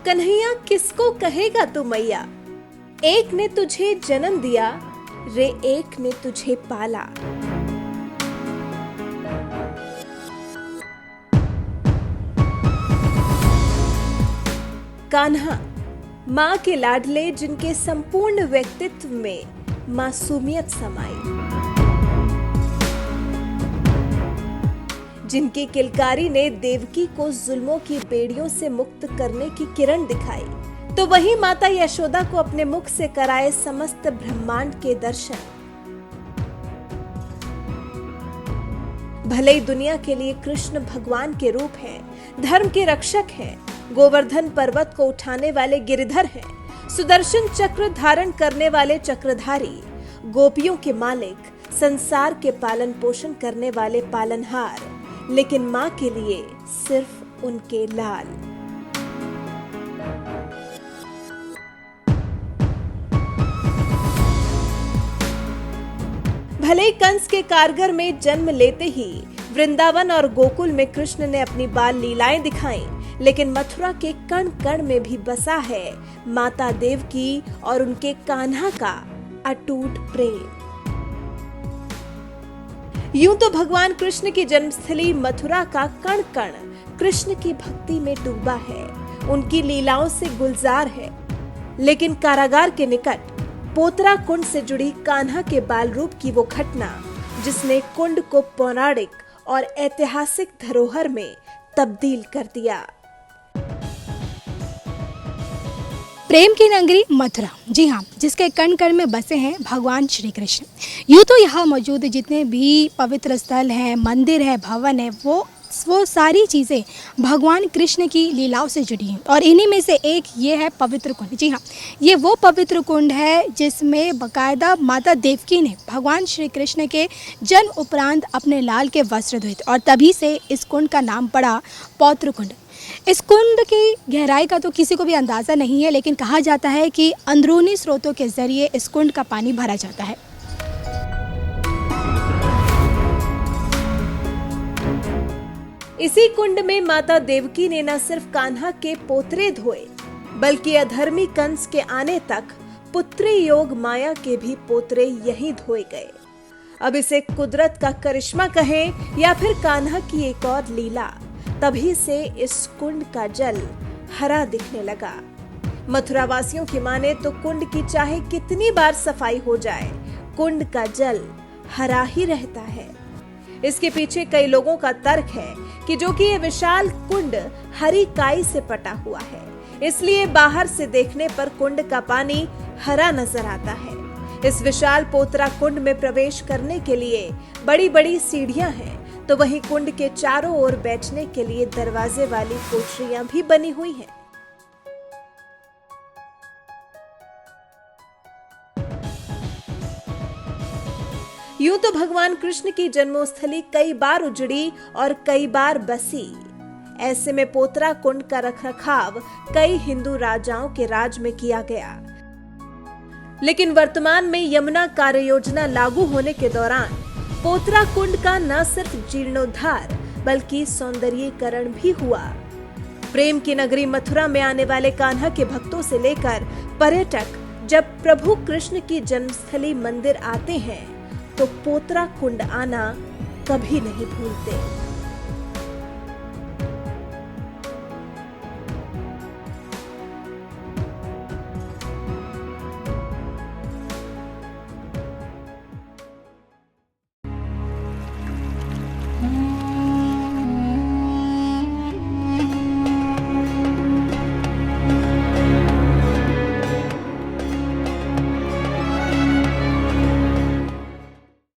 कन्हैया किसको कहेगा तू मैया, एक ने तुझे जन्म दिया रे एक ने तुझे पाला। कान्हा माँ के लाडले, जिनके संपूर्ण व्यक्तित्व में मासूमियत समाई, जिनकी किलकारी ने देवकी को जुल्मों की बेड़ियों से मुक्त करने की किरण दिखाई, तो वही माता यशोदा को अपने मुख से कराए समस्त ब्रह्मांड के दर्शन। भले ही दुनिया के लिए कृष्ण भगवान के रूप हैं, धर्म के रक्षक हैं, गोवर्धन पर्वत को उठाने वाले गिरिधर हैं, सुदर्शन चक्र धारण करने वाले चक्रधारी, गोपियों के मालिक, संसार के पालन पोषण करने वाले पालनहार, लेकिन मां के लिए सिर्फ उनके लाल। भले ही कंस के कारगर में जन्म लेते ही वृंदावन और गोकुल में कृष्ण ने अपनी बाल लीलाएं दिखाई, लेकिन मथुरा के कण कण में भी बसा है माता देवकी और उनके कान्हा का अटूट प्रेम। यूं तो भगवान कृष्ण की जन्मस्थली मथुरा का कण कण कृष्ण की भक्ति में डूबा है, उनकी लीलाओं से गुलजार है, लेकिन कारागार के निकट पोतरा कुंड से जुड़ी कान्हा के बाल रूप की वो घटना, जिसने कुंड को पौराणिक और ऐतिहासिक धरोहर में तब्दील कर दिया। प्रेम की नगरी मथुरा, जी हाँ, जिसके कण कण में बसे हैं भगवान श्री कृष्ण। यूँ तो यहाँ मौजूद जितने भी पवित्र स्थल हैं, मंदिर है, भवन है, वो सारी चीज़ें भगवान कृष्ण की लीलाओं से जुड़ी हैं, और इन्हीं में से एक ये है पवित्र कुंड। जी हाँ, ये वो पवित्र कुंड है जिसमें बाकायदा माता देवकी ने भगवान श्री कृष्ण के जन्म उपरांत अपने लाल के वस्त्र धोए थे, और तभी से इस कुंड का नाम पड़ा पौत्र कुंड। इस कुंड की गहराई का तो किसी को भी अंदाज़ा नहीं है, लेकिन कहा जाता है कि अंदरूनी स्रोतों के जरिए इस कुंड का पानी भरा जाता है। इसी कुंड में माता देवकी ने न सिर्फ कान्हा के पोतरे धोए, बल्कि अधर्मी कंस के आने तक पुत्री योग माया के भी पोतरे यहीं धोए गए। अब इसे कुदरत का करिश्मा कहें या फिर कान्हा की एक और लीला, तभी से इस कुंड का जल हरा दिखने लगा। मथुरा वासियों की माने तो कुंड की चाहे कितनी बार सफाई हो जाए, कुंड का जल हरा ही रहता है। इसके पीछे कई लोगों का तर्क है कि जो कि ये विशाल कुंड हरी काई से पटा हुआ है, इसलिए बाहर से देखने पर कुंड का पानी हरा नजर आता है। इस विशाल पोतरा कुंड में प्रवेश करने के लिए बड़ी बड़ी सीढ़ियां हैं, तो वहीं कुंड के चारों ओर बैठने के लिए दरवाजे वाली कोठरियां भी बनी हुई हैं। यूं तो भगवान कृष्ण की जन्मस्थली कई बार उजड़ी और कई बार बसी। ऐसे में पोतरा कुंड का रखरखाव कई हिंदू राजाओं के राज में किया गया, लेकिन वर्तमान में यमुना कार्य योजना लागू होने के दौरान पोतरा कुंड का न सिर्फ जीर्णोद्धार बल्कि सौंदर्यीकरण भी हुआ। प्रेम की नगरी मथुरा में आने वाले कान्हा के भक्तों से लेकर पर्यटक जब प्रभु कृष्ण की जन्मस्थली मंदिर आते हैं, तो पोतरा कुंड आना कभी नहीं भूलते।